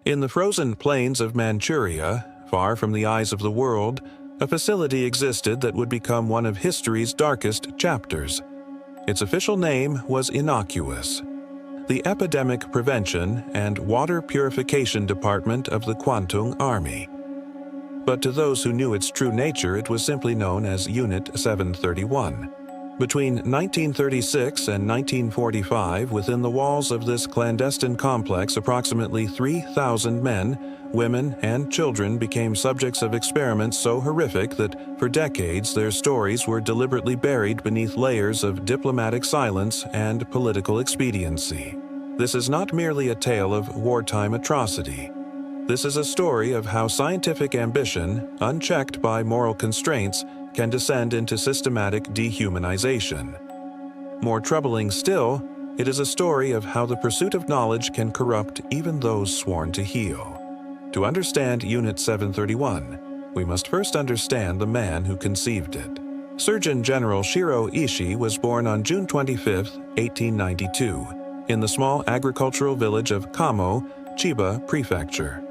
In the frozen plains of Manchuria, far from the eyes of the world, a facility existed that would become one of history's darkest chapters. Its official name was Innocuous, the Epidemic Prevention and Water Purification Department of the Kwantung Army. But to those who knew its true nature, it was simply known as Unit 731. Between 1936 and 1945, within the walls of this clandestine complex, approximately 3,000 men, women, and children became subjects of experiments so horrific that for decades their stories were deliberately buried beneath layers of diplomatic silence and political expediency. This is not merely a tale of wartime atrocity. This is a story of how scientific ambition, unchecked by moral constraints, can descend into systematic dehumanization. More troubling still, it is a story of how the pursuit of knowledge can corrupt even those sworn to heal. To understand Unit 731, we must first understand the man who conceived it. Surgeon General Shirō Ishii was born on June 25, 1892, in the small agricultural village of Kamo, Chiba Prefecture.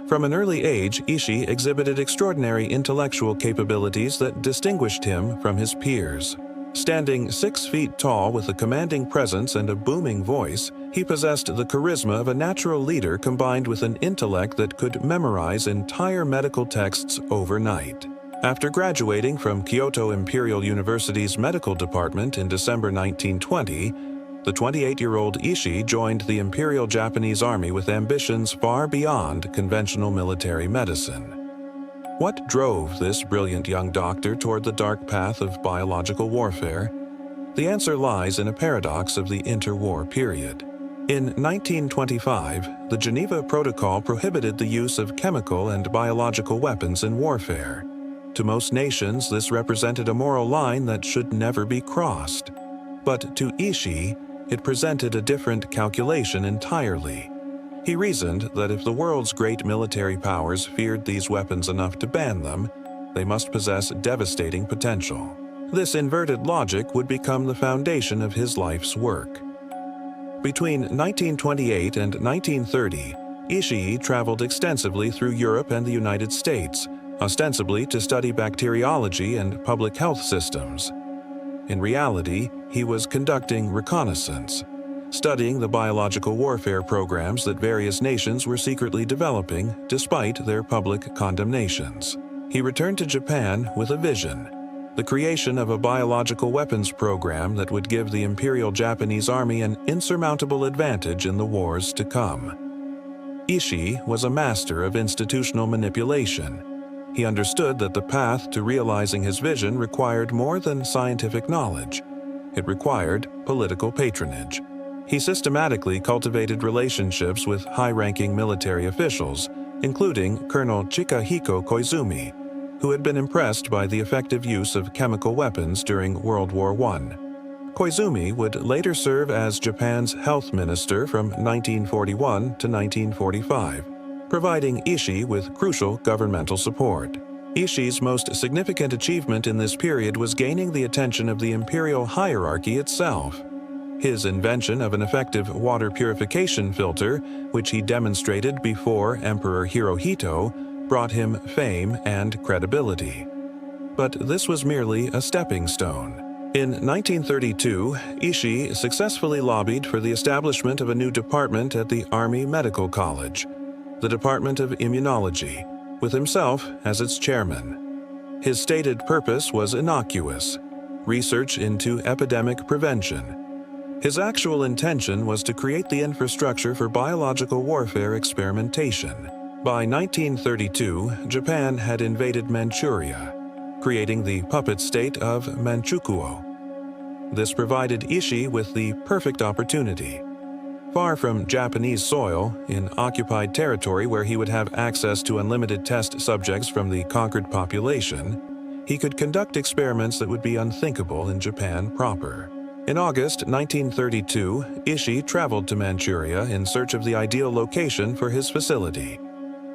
From an early age, Ishii exhibited extraordinary intellectual capabilities that distinguished him from his peers. Standing 6 feet tall with a commanding presence and a booming voice, he possessed the charisma of a natural leader combined with an intellect that could memorize entire medical texts overnight. After graduating from Kyoto Imperial University's medical department in December 1920, the 28-year-old Ishii joined the Imperial Japanese Army with ambitions far beyond conventional military medicine. What drove this brilliant young doctor toward the dark path of biological warfare? The answer lies in a paradox of the interwar period. In 1925, the Geneva Protocol prohibited the use of chemical and biological weapons in warfare. To most nations, this represented a moral line that should never be crossed. But to Ishii, it presented a different calculation entirely. He reasoned that if the world's great military powers feared these weapons enough to ban them, they must possess devastating potential. This inverted logic would become the foundation of his life's work. Between 1928 and 1930, Ishii traveled extensively through Europe and the United States, ostensibly to study bacteriology and public health systems. In reality, he was conducting reconnaissance, studying the biological warfare programs that various nations were secretly developing despite their public condemnations. He returned to Japan with a vision: the creation of a biological weapons program that would give the Imperial Japanese Army an insurmountable advantage in the wars to come. Ishii was a master of institutional manipulation. He understood that the path to realizing his vision required more than scientific knowledge. It required political patronage. He systematically cultivated relationships with high-ranking military officials, including Colonel Chikahiko Koizumi, who had been impressed by the effective use of chemical weapons during World War I. Koizumi would later serve as Japan's health minister from 1941 to 1945. Providing Ishii with crucial governmental support. Ishii's most significant achievement in this period was gaining the attention of the imperial hierarchy itself. His invention of an effective water purification filter, which he demonstrated before Emperor Hirohito, brought him fame and credibility. But this was merely a stepping stone. In 1932, Ishii successfully lobbied for the establishment of a new department at the Army Medical College, the Department of Immunology, with himself as its chairman. His stated purpose was innocuous: research into epidemic prevention. His actual intention was to create the infrastructure for biological warfare experimentation. By 1932, Japan had invaded Manchuria, creating the puppet state of Manchukuo. This provided Ishii with the perfect opportunity. Far from Japanese soil, in occupied territory where he would have access to unlimited test subjects from the conquered population, he could conduct experiments that would be unthinkable in Japan proper. In August 1932, Ishii traveled to Manchuria in search of the ideal location for his facility.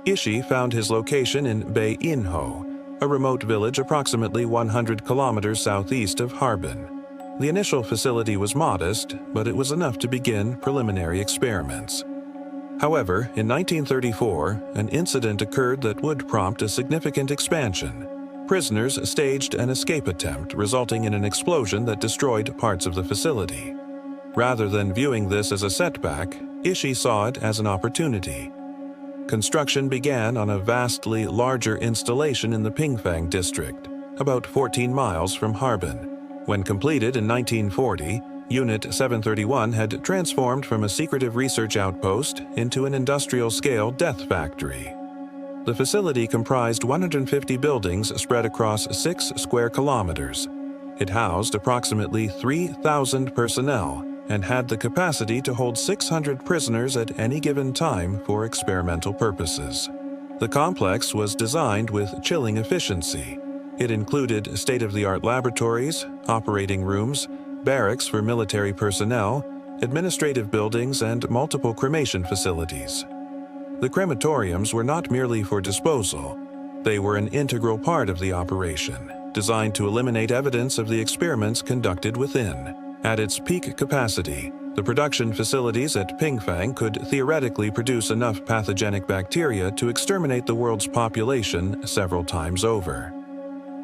Ishii found his location in Bei-Inho, a remote village approximately 100 kilometers southeast of Harbin. The initial facility was modest, but it was enough to begin preliminary experiments. However, in 1934, an incident occurred that would prompt a significant expansion. Prisoners staged an escape attempt, resulting in an explosion that destroyed parts of the facility. Rather than viewing this as a setback, Ishii saw it as an opportunity. Construction began on a vastly larger installation in the Pingfang district, about 14 miles from Harbin. When completed in 1940, Unit 731 had transformed from a secretive research outpost into an industrial-scale death factory. The facility comprised 150 buildings spread across 6 square kilometers. It housed approximately 3,000 personnel and had the capacity to hold 600 prisoners at any given time for experimental purposes. The complex was designed with chilling efficiency. It included state-of-the-art laboratories, operating rooms, barracks for military personnel, administrative buildings, and multiple cremation facilities. The crematoriums were not merely for disposal. They were an integral part of the operation, designed to eliminate evidence of the experiments conducted within. At its peak capacity, the production facilities at Pingfang could theoretically produce enough pathogenic bacteria to exterminate the world's population several times over.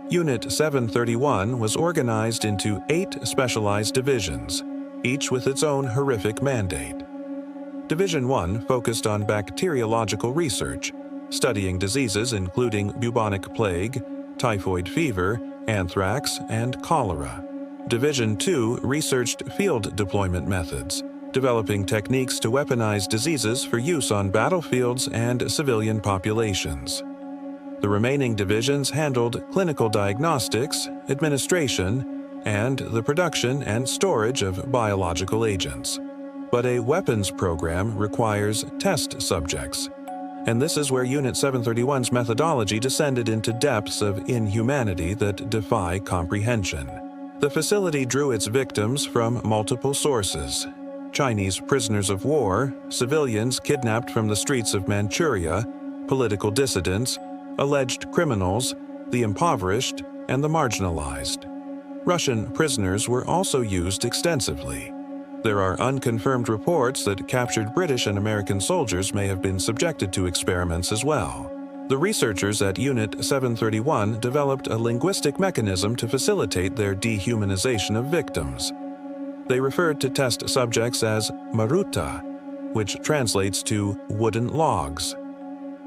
Unit 731 was organized into 8 specialized divisions, each with its own horrific mandate. Division 1 focused on bacteriological research, studying diseases including bubonic plague, typhoid fever, anthrax, and cholera. Division 2 researched field deployment methods, developing techniques to weaponize diseases for use on battlefields and civilian populations. The remaining divisions handled clinical diagnostics, administration, and the production and storage of biological agents. But a weapons program requires test subjects, and this is where Unit 731's methodology descended into depths of inhumanity that defy comprehension. The facility drew its victims from multiple sources: Chinese prisoners of war, civilians kidnapped from the streets of Manchuria, political dissidents, alleged criminals, the impoverished, and the marginalized. Russian prisoners were also used extensively. There are unconfirmed reports that captured British and American soldiers may have been subjected to experiments as well. The researchers at Unit 731 developed a linguistic mechanism to facilitate their dehumanization of victims. They referred to test subjects as maruta, which translates to wooden logs.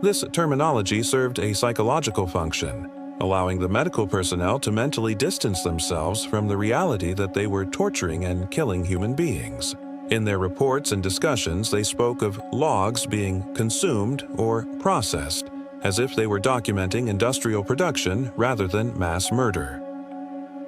This terminology served a psychological function, allowing the medical personnel to mentally distance themselves from the reality that they were torturing and killing human beings. In their reports and discussions, they spoke of logs being consumed or processed, as if they were documenting industrial production rather than mass murder.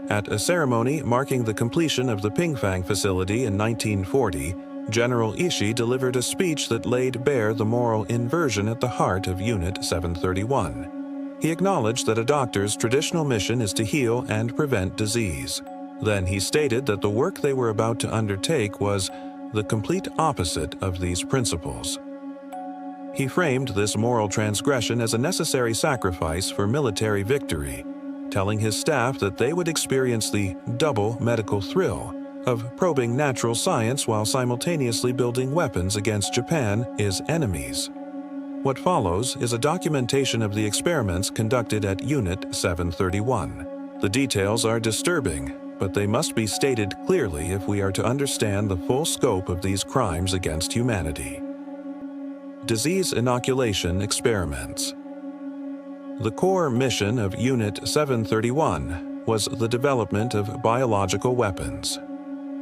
At a ceremony marking the completion of the Pingfang facility in 1940, General Ishii delivered a speech that laid bare the moral inversion at the heart of Unit 731. He acknowledged that a doctor's traditional mission is to heal and prevent disease. Then he stated that the work they were about to undertake was the complete opposite of these principles. He framed this moral transgression as a necessary sacrifice for military victory, telling his staff that they would experience the double medical thrill of probing natural science while simultaneously building weapons against Japan, his enemies. What follows is a documentation of the experiments conducted at Unit 731. The details are disturbing, but they must be stated clearly if we are to understand the full scope of these crimes against humanity. Disease inoculation experiments. The core mission of Unit 731 was the development of biological weapons.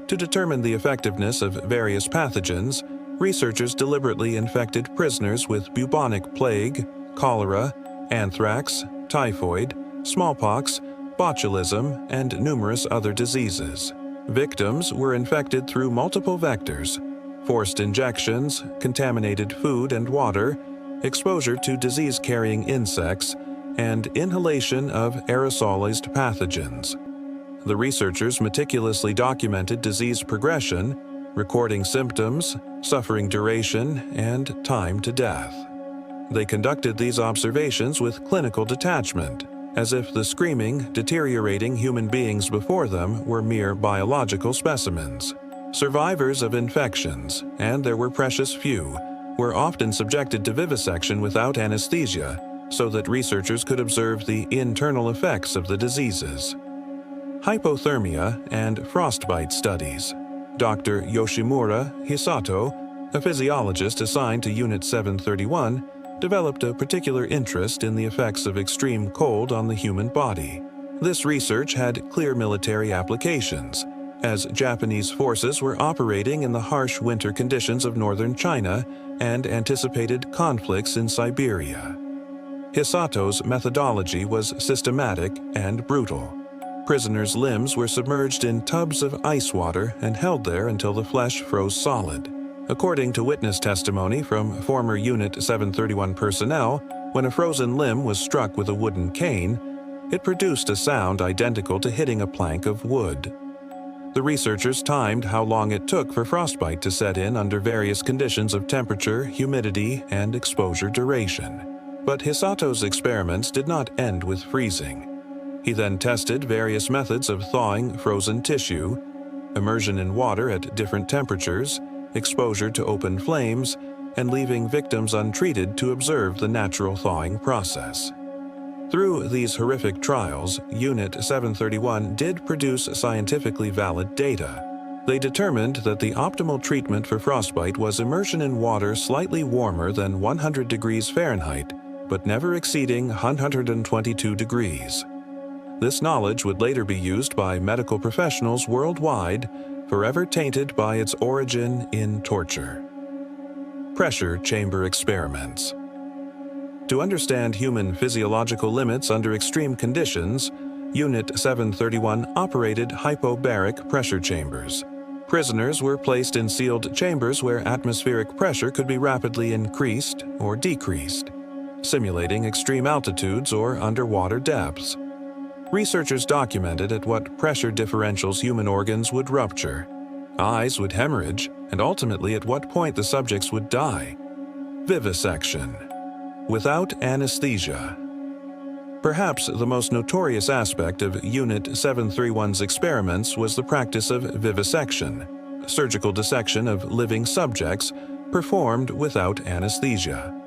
To determine the effectiveness of various pathogens, researchers deliberately infected prisoners with bubonic plague, cholera, anthrax, typhoid, smallpox, botulism, and numerous other diseases. Victims were infected through multiple vectors: forced injections, contaminated food and water, exposure to disease-carrying insects, and inhalation of aerosolized pathogens. The researchers meticulously documented disease progression, recording symptoms, suffering duration, and time to death. They conducted these observations with clinical detachment, as if the screaming, deteriorating human beings before them were mere biological specimens. Survivors of infections, and there were precious few, were often subjected to vivisection without anesthesia so that researchers could observe the internal effects of the diseases. Hypothermia and frostbite studies. Dr. Yoshimura Hisato, a physiologist assigned to Unit 731, developed a particular interest in the effects of extreme cold on the human body. This research had clear military applications, as Japanese forces were operating in the harsh winter conditions of northern China and anticipated conflicts in Siberia. Hisato's methodology was systematic and brutal. Prisoners' limbs were submerged in tubs of ice water and held there until the flesh froze solid. According to witness testimony from former Unit 731 personnel, when a frozen limb was struck with a wooden cane, it produced a sound identical to hitting a plank of wood. The researchers timed how long it took for frostbite to set in under various conditions of temperature, humidity, and exposure duration. But Hisato's experiments did not end with freezing. He then tested various methods of thawing frozen tissue, immersion in water at different temperatures, exposure to open flames, and leaving victims untreated to observe the natural thawing process. Through these horrific trials, Unit 731 did produce scientifically valid data. They determined that the optimal treatment for frostbite was immersion in water slightly warmer than 100 degrees Fahrenheit, but never exceeding 122 degrees. This knowledge would later be used by medical professionals worldwide, forever tainted by its origin in torture. Pressure chamber experiments. To understand human physiological limits under extreme conditions, Unit 731 operated hypobaric pressure chambers. Prisoners were placed in sealed chambers where atmospheric pressure could be rapidly increased or decreased, simulating extreme altitudes or underwater depths. Researchers documented at what pressure differentials human organs would rupture, eyes would hemorrhage, and ultimately at what point the subjects would die. Vivisection. Without anesthesia. Perhaps the most notorious aspect of Unit 731's experiments was the practice of vivisection, surgical dissection of living subjects performed without anesthesia.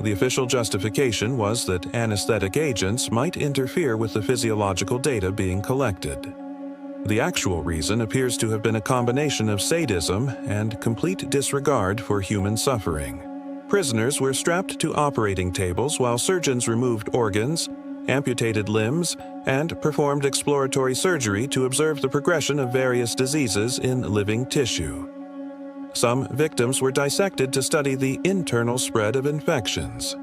The official justification was that anesthetic agents might interfere with the physiological data being collected. The actual reason appears to have been a combination of sadism and complete disregard for human suffering. Prisoners were strapped to operating tables while surgeons removed organs, amputated limbs, and performed exploratory surgery to observe the progression of various diseases in living tissue. Some victims were dissected to study the internal spread of infections.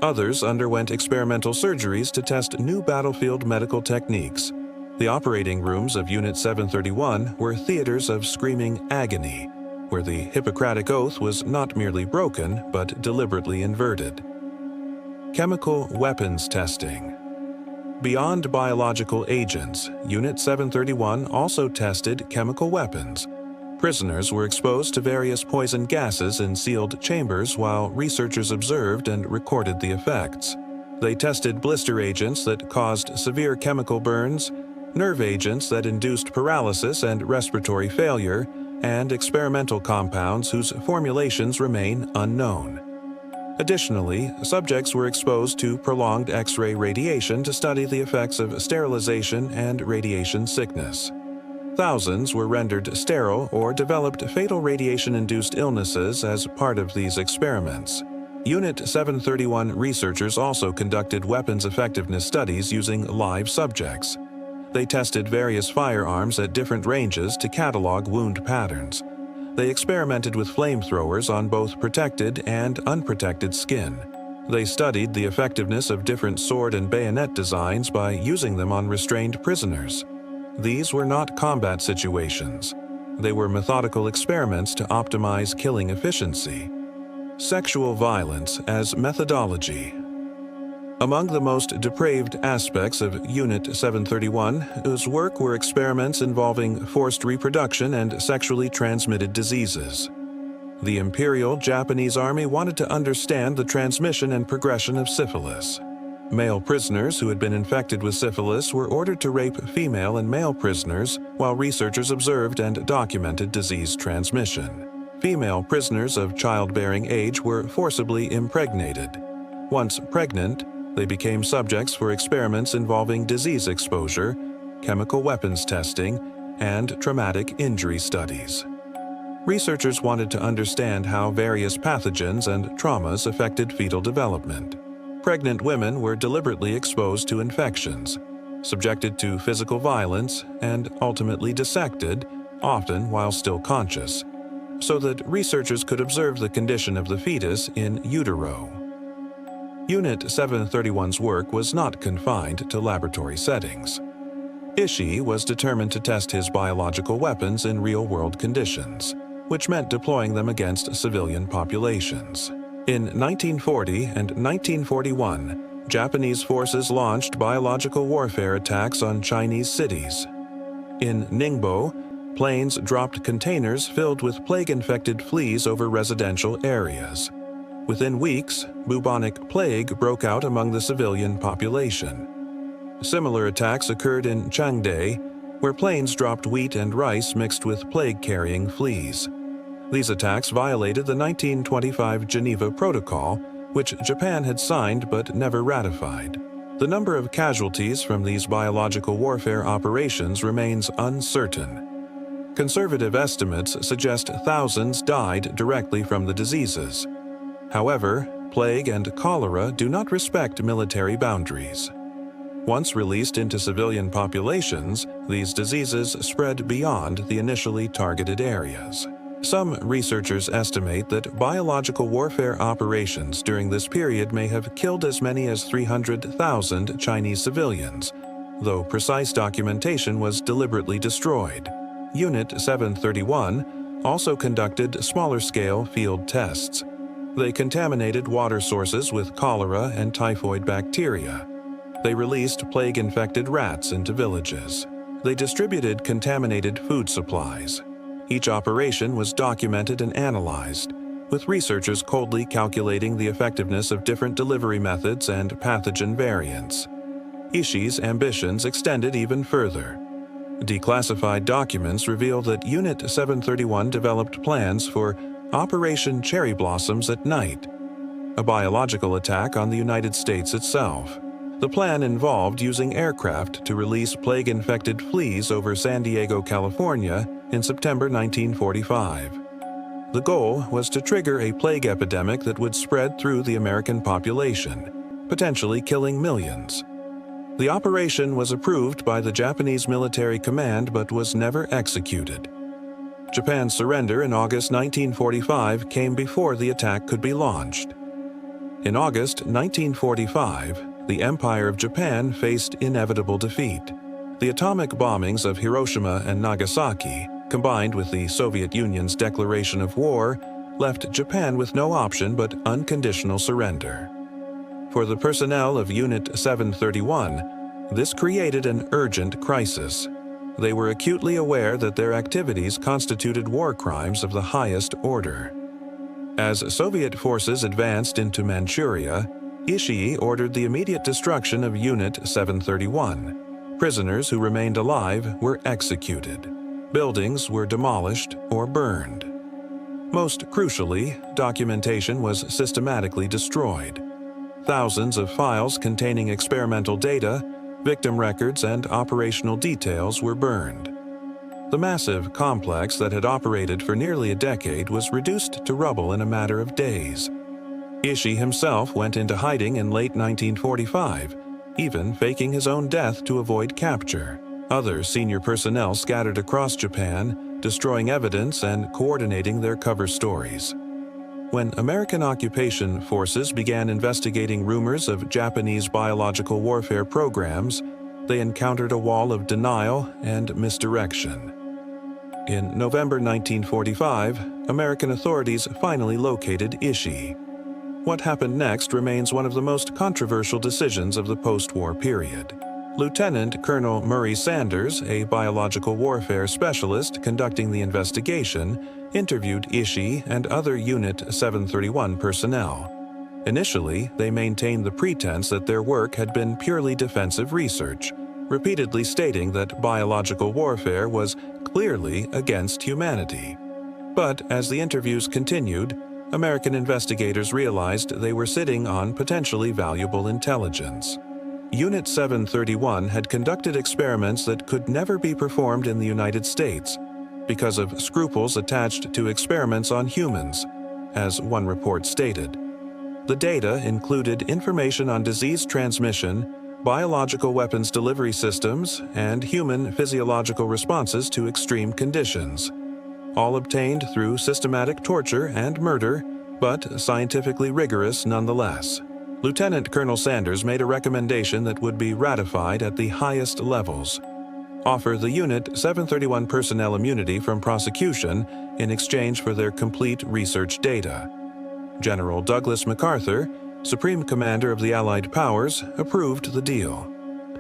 Others underwent experimental surgeries to test new battlefield medical techniques. The operating rooms of Unit 731 were theaters of screaming agony, where the Hippocratic Oath was not merely broken, but deliberately inverted. Chemical weapons testing. Beyond biological agents, Unit 731 also tested chemical weapons. Prisoners were exposed to various poison gases in sealed chambers while researchers observed and recorded the effects. They tested blister agents that caused severe chemical burns, nerve agents that induced paralysis and respiratory failure, and experimental compounds whose formulations remain unknown. Additionally, subjects were exposed to prolonged X-ray radiation to study the effects of sterilization and radiation sickness. Thousands were rendered sterile or developed fatal radiation-induced illnesses as part of these experiments. Unit 731 researchers also conducted weapons effectiveness studies using live subjects. They tested various firearms at different ranges to catalog wound patterns. They experimented with flamethrowers on both protected and unprotected skin. They studied the effectiveness of different sword and bayonet designs by using them on restrained prisoners. These were not combat situations. They were methodical experiments to optimize killing efficiency. Sexual violence as methodology. Among the most depraved aspects of Unit 731's work were experiments involving forced reproduction and sexually transmitted diseases. The Imperial Japanese Army wanted to understand the transmission and progression of syphilis. Male prisoners who had been infected with syphilis were ordered to rape female and male prisoners while researchers observed and documented disease transmission. Female prisoners of childbearing age were forcibly impregnated. Once pregnant, they became subjects for experiments involving disease exposure, chemical weapons testing, and traumatic injury studies. Researchers wanted to understand how various pathogens and traumas affected fetal development. Pregnant women were deliberately exposed to infections, subjected to physical violence, and ultimately dissected, often while still conscious, so that researchers could observe the condition of the fetus in utero. Unit 731's work was not confined to laboratory settings. Ishii was determined to test his biological weapons in real-world conditions, which meant deploying them against civilian populations. In 1940 and 1941, Japanese forces launched biological warfare attacks on Chinese cities. In Ningbo, planes dropped containers filled with plague-infected fleas over residential areas. Within weeks, bubonic plague broke out among the civilian population. Similar attacks occurred in Changde, where planes dropped wheat and rice mixed with plague-carrying fleas. These attacks violated the 1925 Geneva Protocol, which Japan had signed but never ratified. The number of casualties from these biological warfare operations remains uncertain. Conservative estimates suggest thousands died directly from the diseases. However, plague and cholera do not respect military boundaries. Once released into civilian populations, these diseases spread beyond the initially targeted areas. Some researchers estimate that biological warfare operations during this period may have killed as many as 300,000 Chinese civilians, though precise documentation was deliberately destroyed. Unit 731 also conducted smaller-scale field tests. They contaminated water sources with cholera and typhoid bacteria. They released plague-infected rats into villages. They distributed contaminated food supplies. Each operation was documented and analyzed, with researchers coldly calculating the effectiveness of different delivery methods and pathogen variants. Ishii's ambitions extended even further. Declassified documents reveal that Unit 731 developed plans for Operation Cherry Blossoms at Night, a biological attack on the United States itself. The plan involved using aircraft to release plague-infected fleas over San Diego, California in September 1945. The goal was to trigger a plague epidemic that would spread through the American population, potentially killing millions. The operation was approved by the Japanese military command but was never executed. Japan's surrender in August 1945 came before the attack could be launched. In August 1945, the Empire of Japan faced inevitable defeat. The atomic bombings of Hiroshima and Nagasaki, combined with the Soviet Union's declaration of war, left Japan with no option but unconditional surrender. For the personnel of Unit 731, this created an urgent crisis. They were acutely aware that their activities constituted war crimes of the highest order. As Soviet forces advanced into Manchuria, Ishii ordered the immediate destruction of Unit 731. Prisoners who remained alive were executed. Buildings were demolished or burned. Most crucially, documentation was systematically destroyed. Thousands of files containing experimental data, victim records, and operational details were burned. The massive complex that had operated for nearly a decade was reduced to rubble in a matter of days. Ishii himself went into hiding in late 1945, even faking his own death to avoid capture. Other senior personnel scattered across Japan, destroying evidence and coordinating their cover stories. When American occupation forces began investigating rumors of Japanese biological warfare programs, they encountered a wall of denial and misdirection. In November 1945, American authorities finally located Ishii. What happened next remains one of the most controversial decisions of the post-war period. Lieutenant Colonel Murray Sanders, a biological warfare specialist conducting the investigation, interviewed Ishii and other Unit 731 personnel. Initially, they maintained the pretense that their work had been purely defensive research, repeatedly stating that biological warfare was clearly against humanity. But as the interviews continued, American investigators realized they were sitting on potentially valuable intelligence. Unit 731 had conducted experiments that could never be performed in the United States because of scruples attached to experiments on humans, as one report stated. The data included information on disease transmission, biological weapons delivery systems, and human physiological responses to extreme conditions, all obtained through systematic torture and murder, but scientifically rigorous nonetheless. Lieutenant Colonel Sanders made a recommendation that would be ratified at the highest levels: offer the Unit 731 personnel immunity from prosecution in exchange for their complete research data. General Douglas MacArthur, Supreme Commander of the Allied Powers, approved the deal.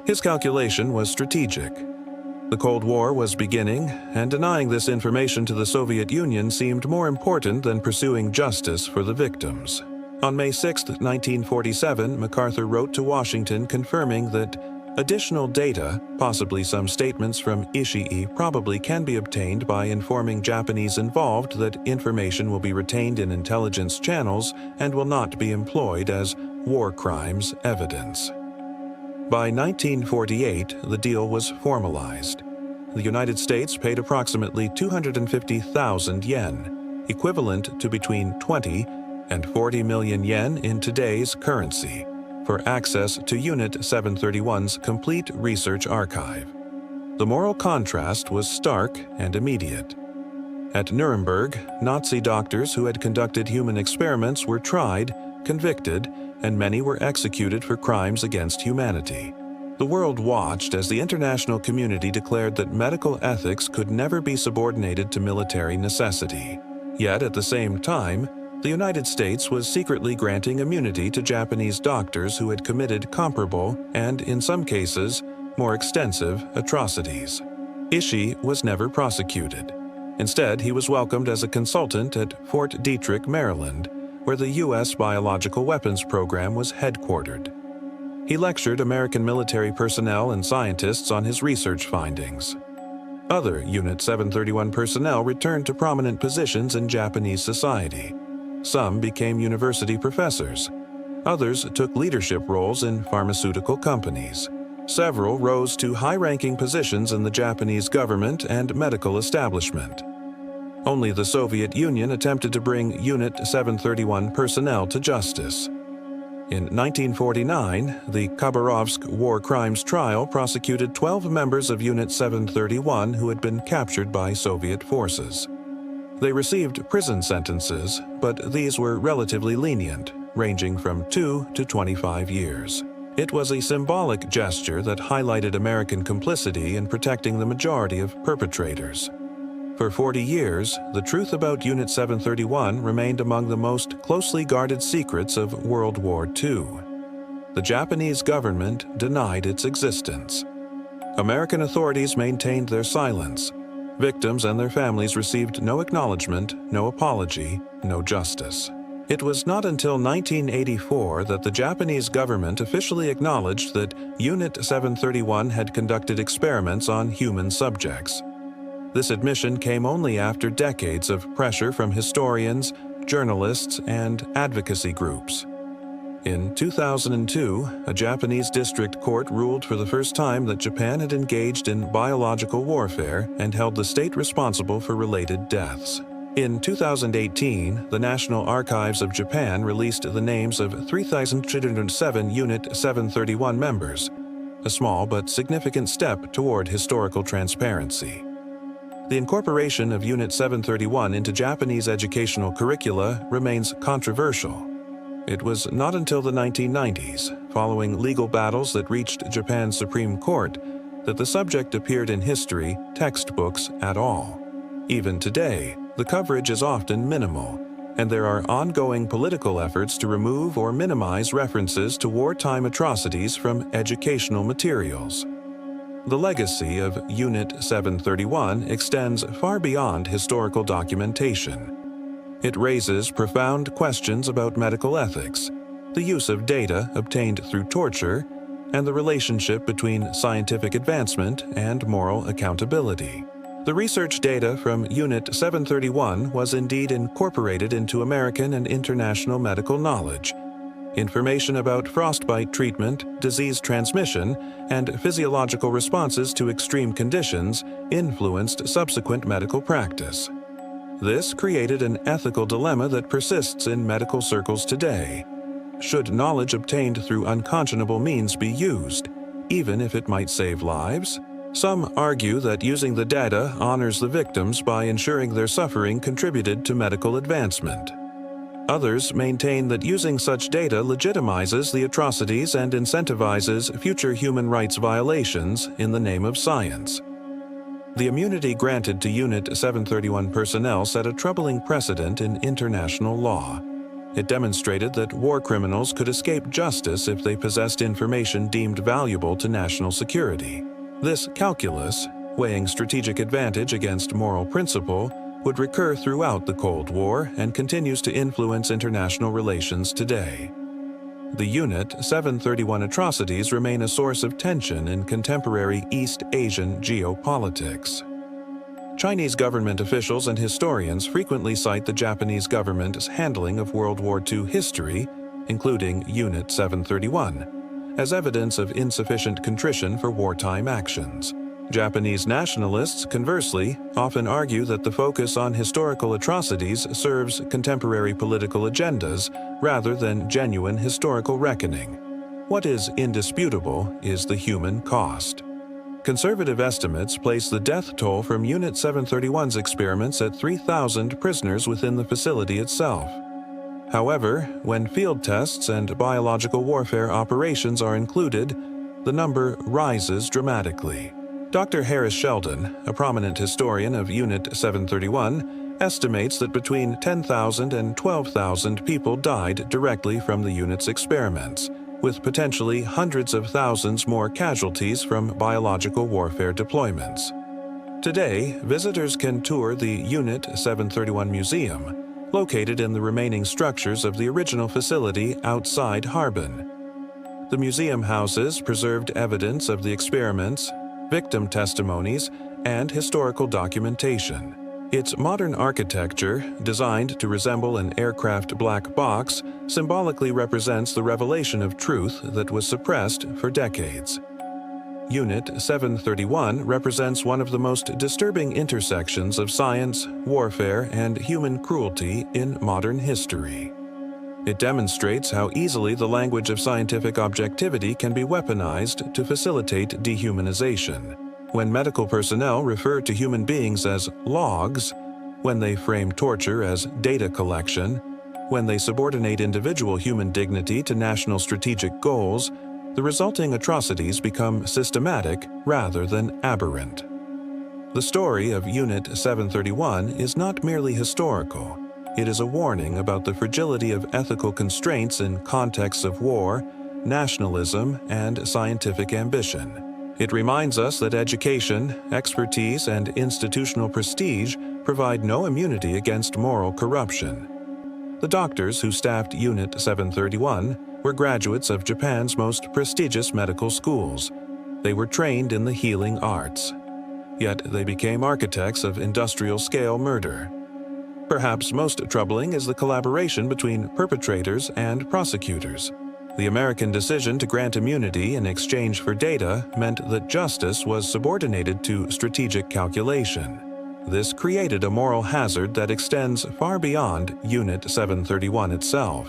His calculation was strategic. The Cold War was beginning, and denying this information to the Soviet Union seemed more important than pursuing justice for the victims. On May 6, 1947, MacArthur wrote to Washington confirming that additional data, possibly some statements from Ishii, probably can be obtained by informing Japanese involved that information will be retained in intelligence channels and will not be employed as war crimes evidence. By 1948, the deal was formalized. The United States paid approximately 250,000 yen, equivalent to between 20 and 40 million yen in today's currency, for access to Unit 731's complete research archive. The moral contrast was stark and immediate. At Nuremberg, Nazi doctors who had conducted human experiments were tried, convicted, and many were executed for crimes against humanity. The world watched as the international community declared that medical ethics could never be subordinated to military necessity. Yet at the same time, the United States was secretly granting immunity to Japanese doctors who had committed comparable and, in some cases, more extensive atrocities. Ishii was never prosecuted. Instead, he was welcomed as a consultant at Fort Detrick, Maryland, where the U.S. biological weapons program was headquartered. He lectured American military personnel and scientists on his research findings. Other Unit 731 personnel returned to prominent positions in Japanese society. Some became university professors. Others took leadership roles in pharmaceutical companies. Several rose to high-ranking positions in the Japanese government and medical establishment. Only the Soviet Union attempted to bring Unit 731 personnel to justice. In 1949, the Khabarovsk war crimes trial prosecuted 12 members of Unit 731 who had been captured by Soviet forces. They received prison sentences, but these were relatively lenient, ranging from 2 to 25 years. It was a symbolic gesture that highlighted American complicity in protecting the majority of perpetrators. For 40 years, the truth about Unit 731 remained among the most closely guarded secrets of World War II. The Japanese government denied its existence. American authorities maintained their silence. Victims and their families received no acknowledgement, no apology, no justice. It was not until 1984 that the Japanese government officially acknowledged that Unit 731 had conducted experiments on human subjects. This admission came only after decades of pressure from historians, journalists, and advocacy groups. In 2002, a Japanese district court ruled for the first time that Japan had engaged in biological warfare and held the state responsible for related deaths. In 2018, the National Archives of Japan released the names of 3,307 Unit 731 members, a small but significant step toward historical transparency. The incorporation of Unit 731 into Japanese educational curricula remains controversial. It was not until the 1990s, following legal battles that reached Japan's Supreme Court, that the subject appeared in history textbooks at all. Even today, the coverage is often minimal, and there are ongoing political efforts to remove or minimize references to wartime atrocities from educational materials. The legacy of Unit 731 extends far beyond historical documentation. It raises profound questions about medical ethics, the use of data obtained through torture, and the relationship between scientific advancement and moral accountability. The research data from Unit 731 was indeed incorporated into American and international medical knowledge. Information about frostbite treatment, disease transmission, and physiological responses to extreme conditions influenced subsequent medical practice. This created an ethical dilemma that persists in medical circles today. Should knowledge obtained through unconscionable means be used, even if it might save lives? Some argue that using the data honors the victims by ensuring their suffering contributed to medical advancement. Others maintain that using such data legitimizes the atrocities and incentivizes future human rights violations in the name of science. The immunity granted to Unit 731 personnel set a troubling precedent in international law. It demonstrated that war criminals could escape justice if they possessed information deemed valuable to national security. This calculus, weighing strategic advantage against moral principle, would recur throughout the Cold War and continues to influence international relations today. The Unit 731 atrocities remain a source of tension in contemporary East Asian geopolitics. Chinese government officials and historians frequently cite the Japanese government's handling of World War II history, including Unit 731, as evidence of insufficient contrition for wartime actions. Japanese nationalists, conversely, often argue that the focus on historical atrocities serves contemporary political agendas rather than genuine historical reckoning. What is indisputable is the human cost. Conservative estimates place the death toll from Unit 731's experiments at 3,000 prisoners within the facility itself. However, when field tests and biological warfare operations are included, the number rises dramatically. Dr. Harris Sheldon, a prominent historian of Unit 731, estimates that between 10,000 and 12,000 people died directly from the unit's experiments, with potentially hundreds of thousands more casualties from biological warfare deployments. Today, visitors can tour the Unit 731 Museum, located in the remaining structures of the original facility outside Harbin. The museum houses preserved evidence of the experiments, victim testimonies, and historical documentation. Its modern architecture, designed to resemble an aircraft black box, symbolically represents the revelation of truth that was suppressed for decades. Unit 731 represents one of the most disturbing intersections of science, warfare, and human cruelty in modern history. It demonstrates how easily the language of scientific objectivity can be weaponized to facilitate dehumanization. When medical personnel refer to human beings as logs, when they frame torture as data collection, when they subordinate individual human dignity to national strategic goals, the resulting atrocities become systematic rather than aberrant. The story of Unit 731 is not merely historical. It is a warning about the fragility of ethical constraints in contexts of war, nationalism, and scientific ambition. It reminds us that education, expertise, and institutional prestige provide no immunity against moral corruption. The doctors who staffed Unit 731 were graduates of Japan's most prestigious medical schools. They were trained in the healing arts. Yet they became architects of industrial-scale murder. Perhaps most troubling is the collaboration between perpetrators and prosecutors. The American decision to grant immunity in exchange for data meant that justice was subordinated to strategic calculation. This created a moral hazard that extends far beyond Unit 731 itself.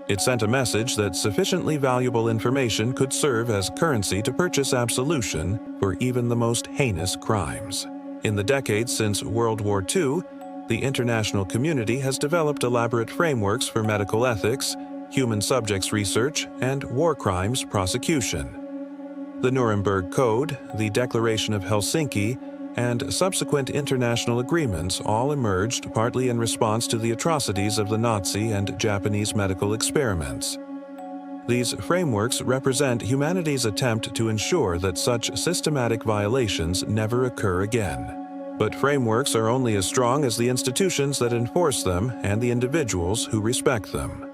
It sent a message that sufficiently valuable information could serve as currency to purchase absolution for even the most heinous crimes. In the decades since World War II, the international community has developed elaborate frameworks for medical ethics, human subjects research, and war crimes prosecution. The Nuremberg Code, the Declaration of Helsinki, and subsequent international agreements all emerged partly in response to the atrocities of the Nazi and Japanese medical experiments. These frameworks represent humanity's attempt to ensure that such systematic violations never occur again. But frameworks are only as strong as the institutions that enforce them and the individuals who respect them.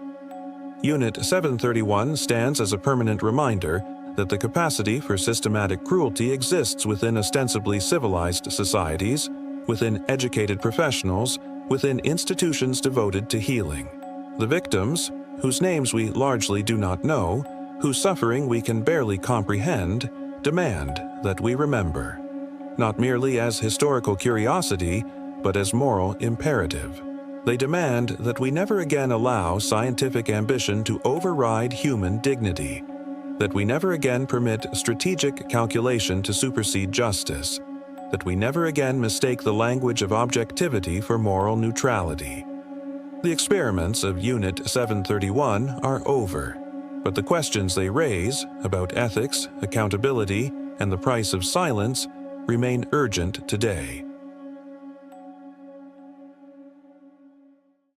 Unit 731 stands as a permanent reminder that the capacity for systematic cruelty exists within ostensibly civilized societies, within educated professionals, within institutions devoted to healing. The victims, whose names we largely do not know, whose suffering we can barely comprehend, demand that we remember, not merely as historical curiosity, but as moral imperative. They demand that we never again allow scientific ambition to override human dignity, that we never again permit strategic calculation to supersede justice, that we never again mistake the language of objectivity for moral neutrality. The experiments of Unit 731 are over, but the questions they raise about ethics, accountability, and the price of silence remain urgent today.